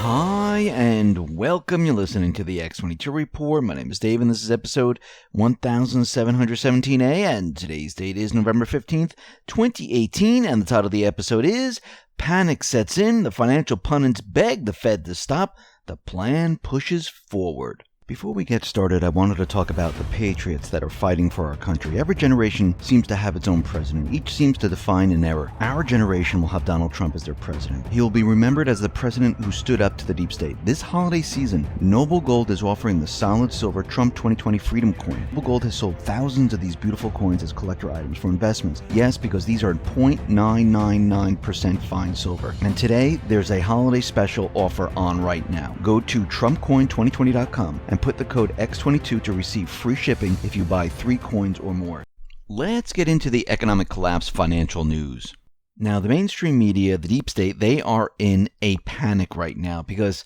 Hi, and welcome. You're listening to the X22 Report. My name is Dave, and this is episode 1717A, and today's date is November 15th, 2018, and the title of the episode is Panic Sets In, the Financial Pundits Beg the Fed to Stop, the Plan Pushes Forward. Before we get started, I wanted to talk about the patriots that are fighting for our country. Every generation seems to have its own president. Each seems to define an era. Our generation will have Donald Trump as their president. He will be remembered as the president who stood up to the deep state. This holiday season, Noble Gold is offering the solid silver Trump 2020 Freedom Coin. Noble Gold has sold thousands of these beautiful coins as collector items for investments. Yes, because these are 0.999% fine silver. And today, there's a holiday special offer on right now. Go to TrumpCoin2020.com and put the code X22 to receive free shipping if you buy 3 coins or more. Let's get into the economic collapse financial news. Now, the mainstream media, the deep state, they are in a panic right now because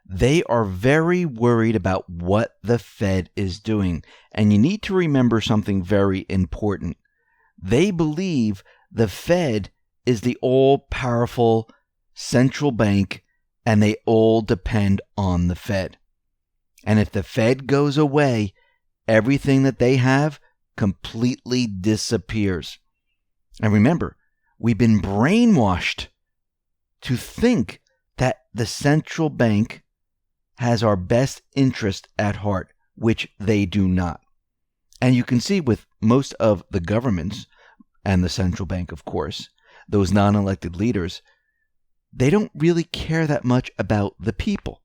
they are very worried about what the Fed is doing. And you need to remember something very important. They believe the Fed is the all-powerful central bank and they all depend on the Fed. And if the Fed goes away, everything that they have completely disappears. And remember, we've been brainwashed to think that the central bank has our best interest at heart, which they do not. And you can see with most of the governments, and the central bank, of course, those non-elected leaders, they don't really care that much about the people.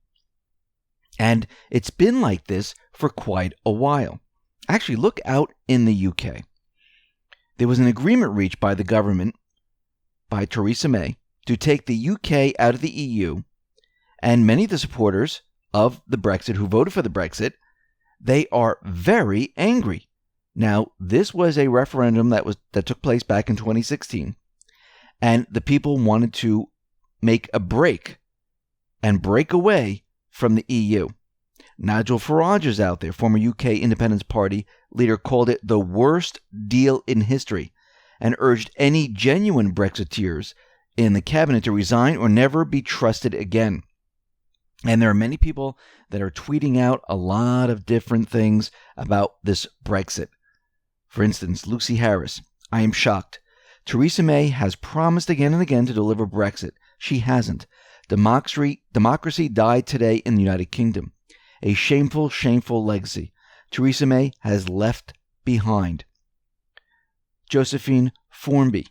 And it's been like this for quite a while. Actually, look out in the UK. There was an agreement reached by the government, by Theresa May, to take the UK out of the EU, and many of the supporters of the BREXIT who voted for the BREXIT, they are very angry. Now, this was a referendum that took place back in 2016, and the people wanted to make a break and break away from the EU. Nigel Farage is out there, former UK Independence Party leader, called it the worst deal in history and urged any genuine Brexiteers in the cabinet to resign or never be trusted again. And there are many people that are tweeting out a lot of different things about this Brexit. For instance, Lucy Harris, I am shocked. Theresa May has promised again and again to deliver Brexit. She hasn't. Democracy died today in the United Kingdom. A shameful, shameful legacy Theresa May has left behind. Josephine Formby.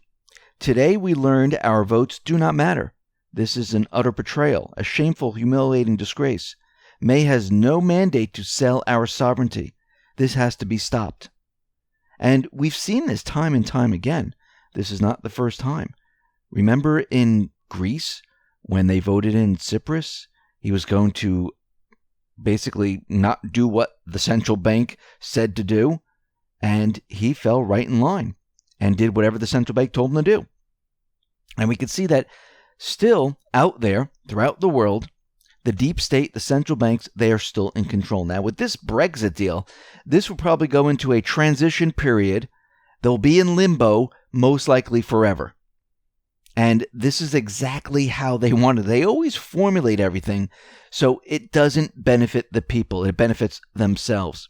Today we learned our votes do not matter. This is an utter betrayal, a shameful, humiliating disgrace. May has no mandate to sell our sovereignty. This has to be stopped. And we've seen this time and time again. This is not the first time. Remember in Greece, when they voted in Tsipras, he was going to basically not do what the central bank said to do, and he fell right in line and did whatever the central bank told him to do. And we could see that still out there throughout the world, the deep state, the central banks, they are still in control. Now, with this Brexit deal, this will probably go into a transition period. They'll be in limbo, most likely forever. And this is exactly how they want it. They always formulate everything so it doesn't benefit the people. It benefits themselves.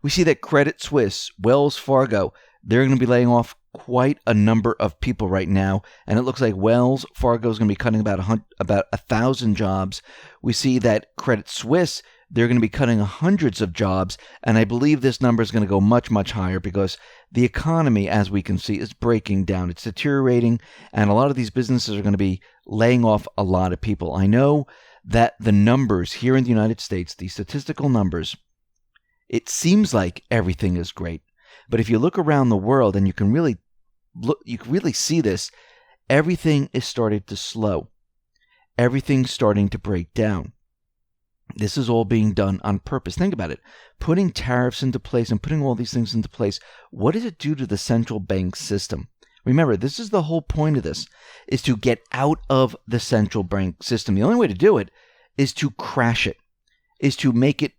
We see that Credit Suisse, Wells Fargo, they're going to be laying off quite a number of people right now. And it looks like Wells Fargo is going to be cutting about 1,000 jobs. We see that Credit Suisse, they're going to be cutting hundreds of jobs. And I believe this number is going to go much, much higher because the economy, as we can see, is breaking down. It's deteriorating, and a lot of these businesses are going to be laying off a lot of people. I know that the numbers here in the United States, the statistical numbers, it seems like everything is great. But if you look around the world, and you can really see this, everything is starting to slow. Everything's starting to break down. This is all being done on purpose. Think about it. Putting tariffs into place and putting all these things into place, what does it do to the central bank system? Remember, this is the whole point of this, is to get out of the central bank system. The only way to do it is to crash it, is to make it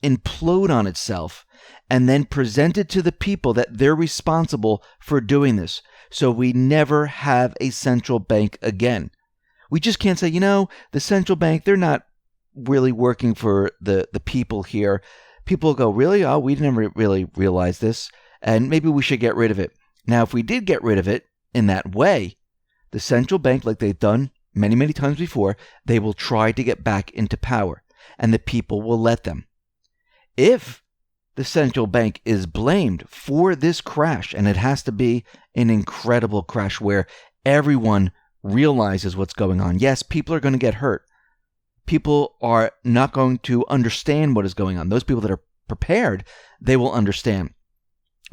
implode on itself and then present it to the people that they're responsible for doing this. So we never have a central bank again. We just can't say, the central bank, they're not really working for the people here. People go, really? Oh, we never really realized this, and maybe we should get rid of it. Now, if we did get rid of it in that way, the central bank, like they've done many, many times before, they will try to get back into power, and the people will let them. If the central bank is blamed for this crash, and it has to be an incredible crash where everyone realizes what's going on. Yes, people are going to get hurt. People are not going to understand what is going on. Those people that are prepared, they will understand.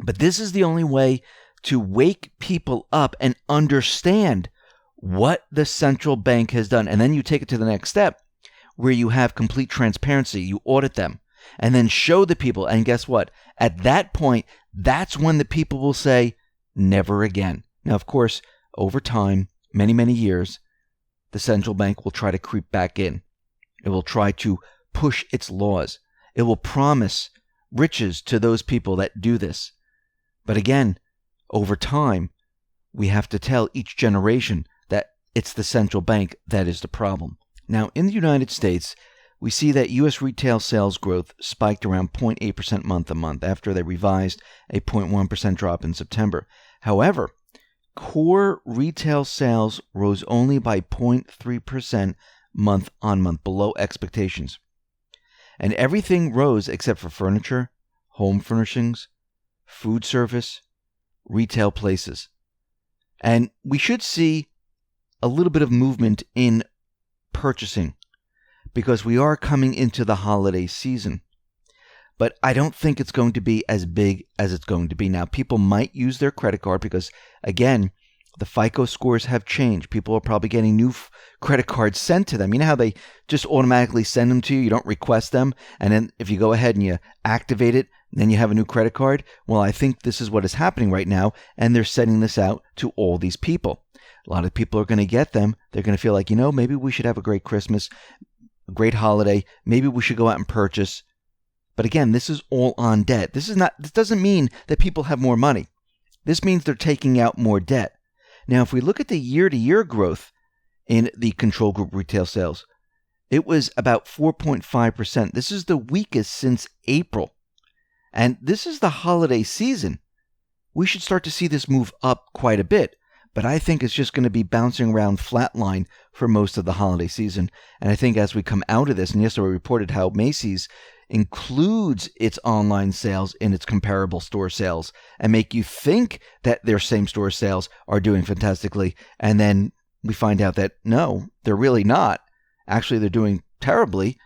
But this is the only way to wake people up and understand what the central bank has done. And then you take it to the next step where you have complete transparency. You audit them and then show the people. And guess what? At that point, that's when the people will say, never again. Now, of course, over time, many, many years, the central bank will try to creep back in. It will try to push its laws. It will promise riches to those people that do this. But again, over time, we have to tell each generation that it's the central bank that is the problem. Now, in the United States, we see that U.S. retail sales growth spiked around 0.8% month-to-month after they revised a 0.1% drop in September. However, core retail sales rose only by 0.3% month-on-month, below expectations. And everything rose except for furniture, home furnishings, food service, retail places. And we should see a little bit of movement in purchasing because we are coming into the holiday season. But I don't think it's going to be as big as it's going to be now. People might use their credit card because, again, the FICO scores have changed. People are probably getting new credit cards sent to them. You know how they just automatically send them to you? You don't request them. And then if you go ahead and you activate it, then you have a new credit card. Well, I think this is what is happening right now. And they're sending this out to all these people. A lot of people are going to get them. They're going to feel like, maybe we should have a great Christmas, a great holiday. Maybe we should go out and purchase. But again, this is all on debt. This doesn't mean that people have more money. This means they're taking out more debt. Now, if we look at the year-to-year growth in the control group retail sales, it was about 4.5%. This is the weakest since April. And this is the holiday season. We should start to see this move up quite a bit. But I think it's just going to be bouncing around flatline for most of the holiday season. And I think as we come out of this, and yesterday we reported how Macy's includes its online sales in its comparable store sales and make you think that their same store sales are doing fantastically. And then we find out that no, they're really not. Actually, they're doing terribly,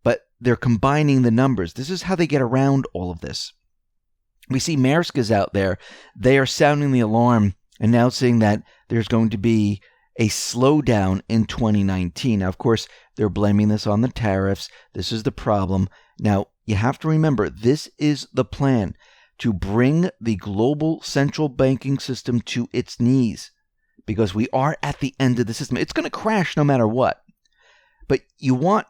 but they're combining the numbers. This is how they get around all of this. We see Maersk is out there. They are sounding the alarm, announcing that there's going to be a slowdown in 2019. Now, of course, they're blaming this on the tariffs. This is the problem. Now, you have to remember, this is the plan to bring the global central banking system to its knees because we are at the end of the system. It's going to crash no matter what. But you want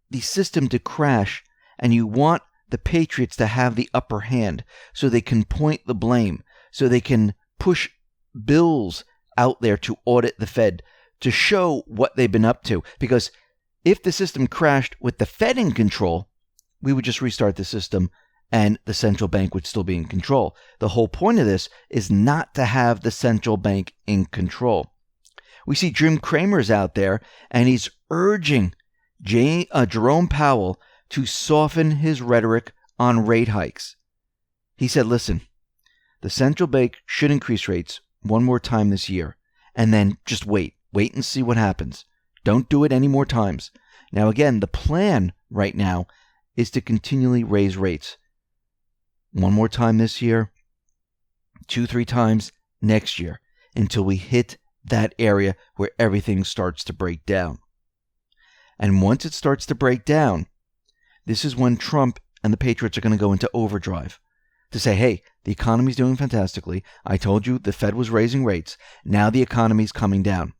the system to crash and you want the patriots to have the upper hand so they can point the blame, so they can push bills out there to audit the Fed, to show what they've been up to. Because if the system crashed with the Fed in control, we would just restart the system and the central bank would still be in control. The whole point of this is not to have the central bank in control. We see Jim Cramer's out there and he's urging Jerome Powell to soften his rhetoric on rate hikes. He said, listen, the central bank should increase rates one more time this year and then just wait and see what happens. Don't do it any more times. Now, again, the plan right now is to continually raise rates. One more time this year, 2-3 times next year, until we hit that area where everything starts to break down. And once it starts to break down, this is when Trump and the Patriots are going to go into overdrive to say, hey, the economy's doing fantastically. I told you the Fed was raising rates. Now the economy's coming down.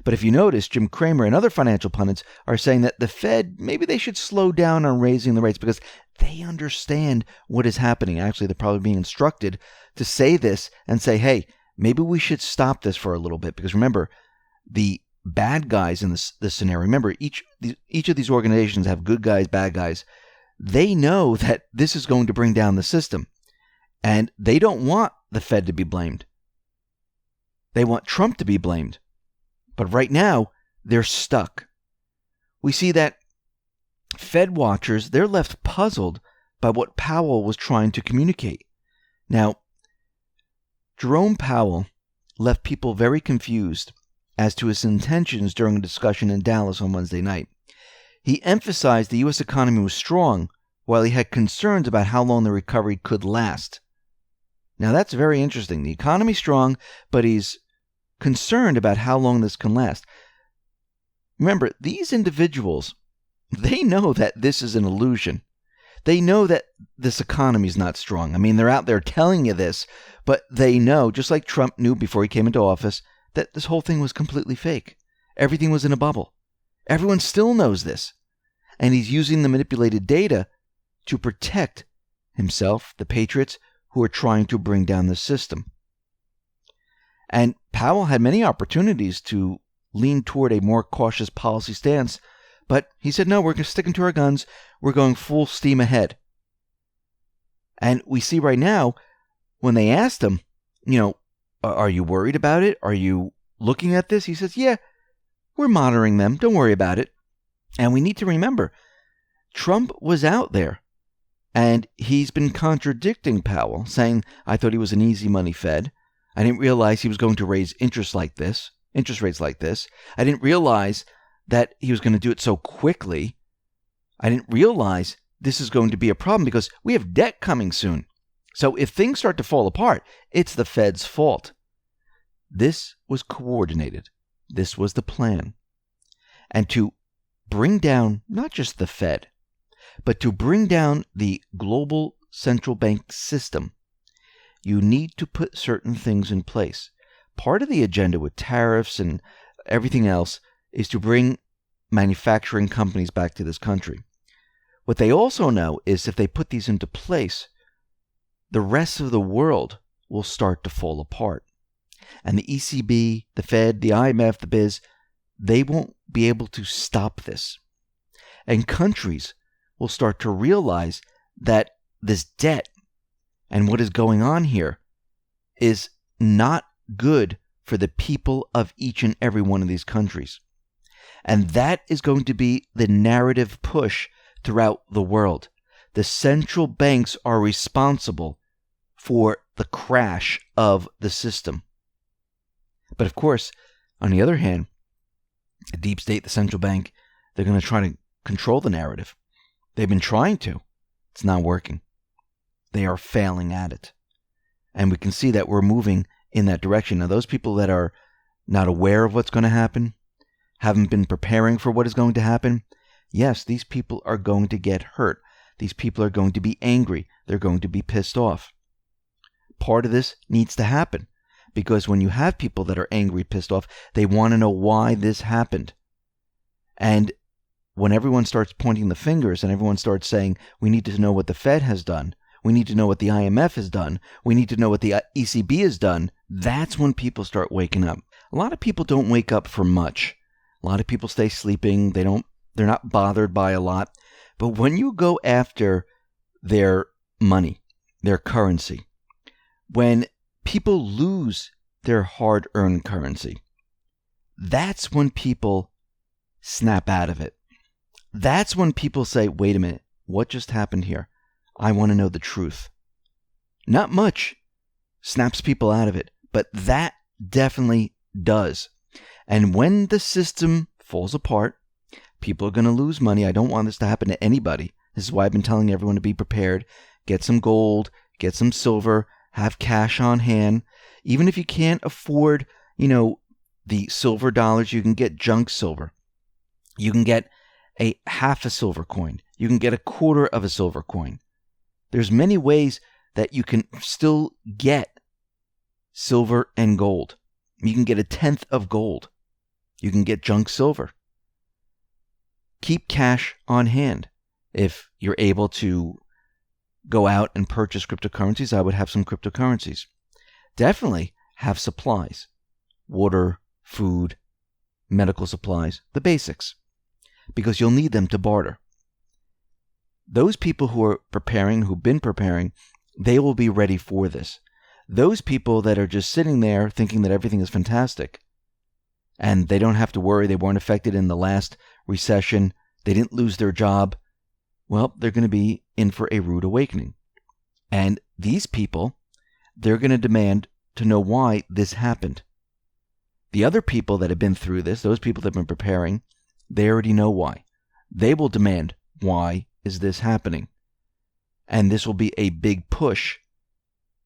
But if you notice, Jim Cramer and other financial pundits are saying that the Fed, maybe they should slow down on raising the rates because they understand what is happening. Actually, they're probably being instructed to say this and say, hey, maybe we should stop this for a little bit. Because remember, the bad guys in this scenario. Remember, each of these organizations have good guys, bad guys. They know that this is going to bring down the system, and they don't want the Fed to be blamed. They want Trump to be blamed. But right now, they're stuck. We see that Fed watchers, they're left puzzled by what Powell was trying to communicate. Now, Jerome Powell left people very confused as to his intentions during a discussion in Dallas on Wednesday night. He emphasized the U.S. economy was strong, while he had concerns about how long the recovery could last. Now, that's very interesting. The economy's strong, but he's concerned about how long this can last. Remember, these individuals, they know that this is an illusion. They know that this economy is not strong. I mean, they're out there telling you this, but they know, just like Trump knew before he came into office, that this whole thing was completely fake. Everything was in a bubble. Everyone still knows this. And he's using the manipulated data to protect himself, the patriots, who are trying to bring down the system. And Powell had many opportunities to lean toward a more cautious policy stance, but he said, no, we're sticking to our guns. We're going full steam ahead. And we see right now, when they asked him, are you worried about it? Are you looking at this? He says, yeah, we're monitoring them. Don't worry about it. And we need to remember, Trump was out there, and he's been contradicting Powell, saying, I thought he was an easy money Fed. I didn't realize he was going to raise interest rates like this. I didn't realize that he was going to do it so quickly. I didn't realize this is going to be a problem because we have debt coming soon. So if things start to fall apart, it's the Fed's fault. This was coordinated. This was the plan. And to bring down not just the Fed, but to bring down the global central bank system, you need to put certain things in place. Part of the agenda with tariffs and everything else is to bring manufacturing companies back to this country. What they also know is if they put these into place, the rest of the world will start to fall apart. And the ECB, the Fed, the IMF, the BIS, they won't be able to stop this. And countries will start to realize that this debt and what is going on here is not good for the people of each and every one of these countries. And that is going to be the narrative push throughout the world. The central banks are responsible for the crash of the system. But of course, on the other hand, the deep state, the central bank, they're going to try to control the narrative. They've been trying to. It's not working. They are failing at it. And we can see that we're moving in that direction. Now, those people that are not aware of what's going to happen, haven't been preparing for what is going to happen, yes, these people are going to get hurt. These people are going to be angry. They're going to be pissed off. Part of this needs to happen because when you have people that are angry, pissed off, they want to know why this happened. And when everyone starts pointing the fingers and everyone starts saying, we need to know what the Fed has done, we need to know what the IMF has done, we need to know what the ECB has done, that's when people start waking up. A lot of people don't wake up for much. A lot of people stay sleeping. They're not bothered by a lot. But when you go after their money, their currency, when people lose their hard-earned currency, that's when people snap out of it. That's when people say, wait a minute, what just happened here? I want to know the truth. Not much snaps people out of it, but that definitely does. And when the system falls apart, people are going to lose money. I don't want this to happen to anybody. This is why I've been telling everyone to be prepared. Get some gold, get some silver, have cash on hand. Even if you can't afford, the silver dollars, you can get junk silver. You can get a half a silver coin. You can get a quarter of a silver coin. There's many ways that you can still get silver and gold. You can get a tenth of gold. You can get junk silver. Keep cash on hand. If you're able to go out and purchase cryptocurrencies, I would have some cryptocurrencies. Definitely have supplies. Water, food, medical supplies, the basics, because you'll need them to barter. Those people who are preparing, who've been preparing, they will be ready for this. Those people that are just sitting there thinking that everything is fantastic and they don't have to worry, they weren't affected in the last recession, they didn't lose their job, well, they're going to be in for a rude awakening. And these people, they're going to demand to know why this happened. The other people that have been through this, those people that have been preparing, they already know why. They will demand, why is this happening? And this will be a big push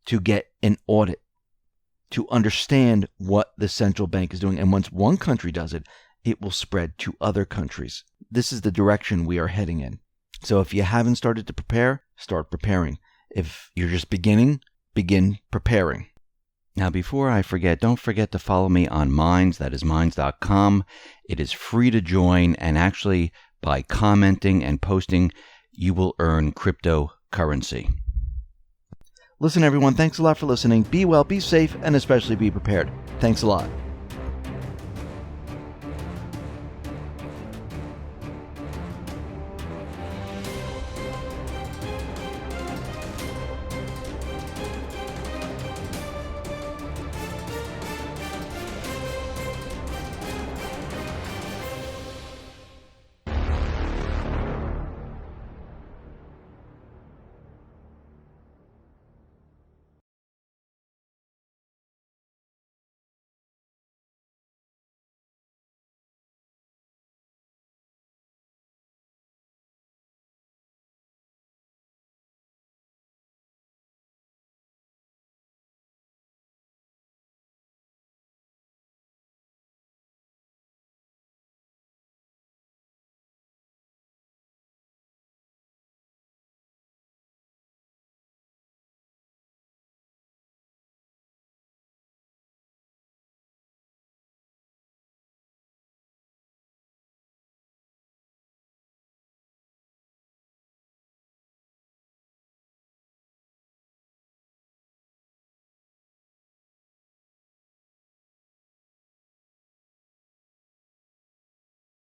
to get an audit, to understand what the central bank is doing. And once one country does it, it will spread to other countries. This is the direction we are heading in. So if you haven't started to prepare, start preparing. If you're just beginning, begin preparing. Now, before I forget, don't forget to follow me on Minds. That is minds.com. It is free to join, and actually, by commenting and posting, you will earn cryptocurrency. Listen, everyone, thanks a lot for listening. Be well, be safe, and especially be prepared. Thanks a lot.